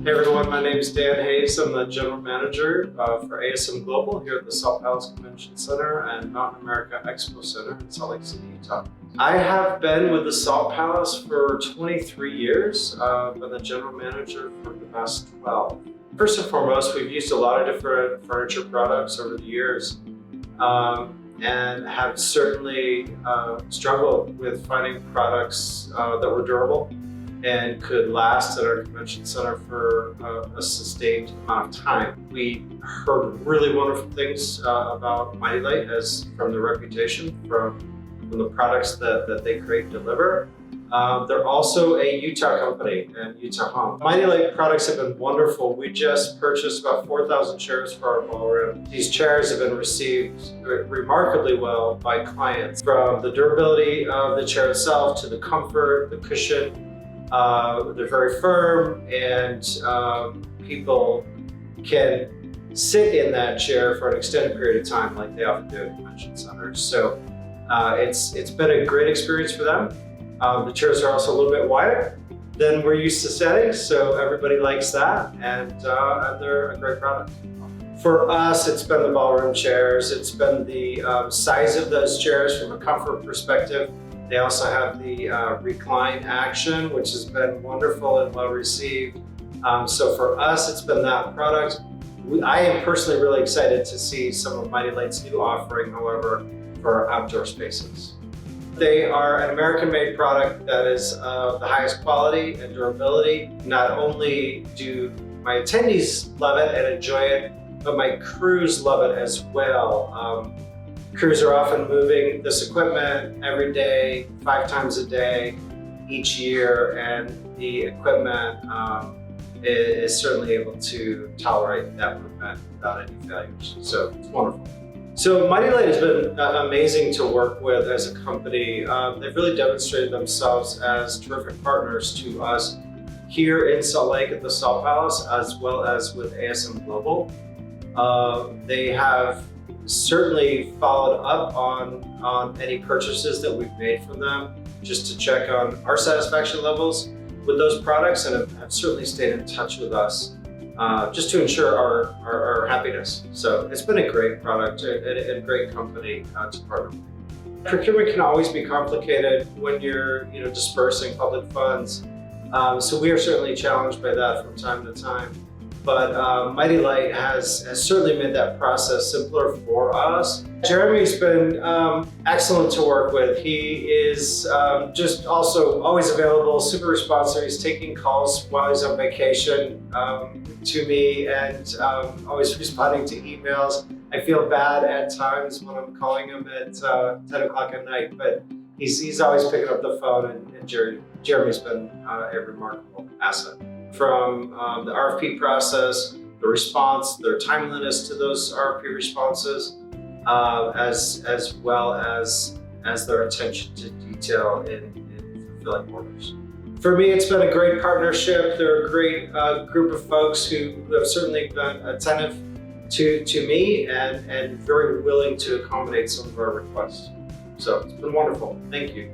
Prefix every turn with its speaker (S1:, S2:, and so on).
S1: Hey everyone, my name is Dan Hayes. I'm the General Manager for ASM Global here at the Salt Palace Convention Center and Mountain America Expo Center in Salt Lake City, Utah. I have been with the Salt Palace for 23 years. Been the General Manager for the past 12. First and foremost, we've used a lot of different furniture products over the years and have certainly struggled with finding products that were durable and could last at our convention center for a sustained amount of time. We heard really wonderful things about MityLite as from the reputation, from the products that they create and deliver. They're also a Utah company and Utah home. MityLite products have been wonderful. We just purchased about 4,000 chairs for our ballroom. These chairs have been received remarkably well by clients, from the durability of the chair itself to the comfort, the cushion. They're very firm, and people can sit in that chair for an extended period of time like they often do at convention centers. So it's been a great experience for them. The chairs are also a little bit wider than we're used to setting, so everybody likes that, and they're a great product. For us, it's been the ballroom chairs. It's been the size of those chairs from a comfort perspective. They also have the recline action, which has been wonderful and well received. So for us, it's been that product. I am personally really excited to see some of MityLite's new offering, however, for outdoor spaces. They are an American-made product that is of the highest quality and durability. Not only do my attendees love it and enjoy it, but my crews love it as well. Crews are often moving this equipment every day, 5 times a day, each year, and the equipment is certainly able to tolerate that movement without any failures. So it's wonderful. So MityLite has been amazing to work with as a company. They've really demonstrated themselves as terrific partners to us here in Salt Lake at the Salt Palace, as well as with ASM Global. They have certainly followed up on any purchases that we've made from them, just to check on our satisfaction levels with those products, and have certainly stayed in touch with us just to ensure our happiness. So it's been a great product and a great company to partner with. Procurement can always be complicated when you're dispersing public funds. So we are certainly challenged by that from time to time. But MityLite has certainly made that process simpler for us. Jeremy's been excellent to work with. He is just also always available, super responsive. He's taking calls while he's on vacation to me, and always responding to emails. I feel bad at times when I'm calling him at 10 o'clock at night, but he's always picking up the phone, and Jeremy's been a remarkable asset. From the RFP process, the response, their timeliness to those RFP responses, as well as their attention to detail in fulfilling orders. For me, it's been a great partnership. They're a great group of folks who have certainly been attentive to me and very willing to accommodate some of our requests. So it's been wonderful. Thank you.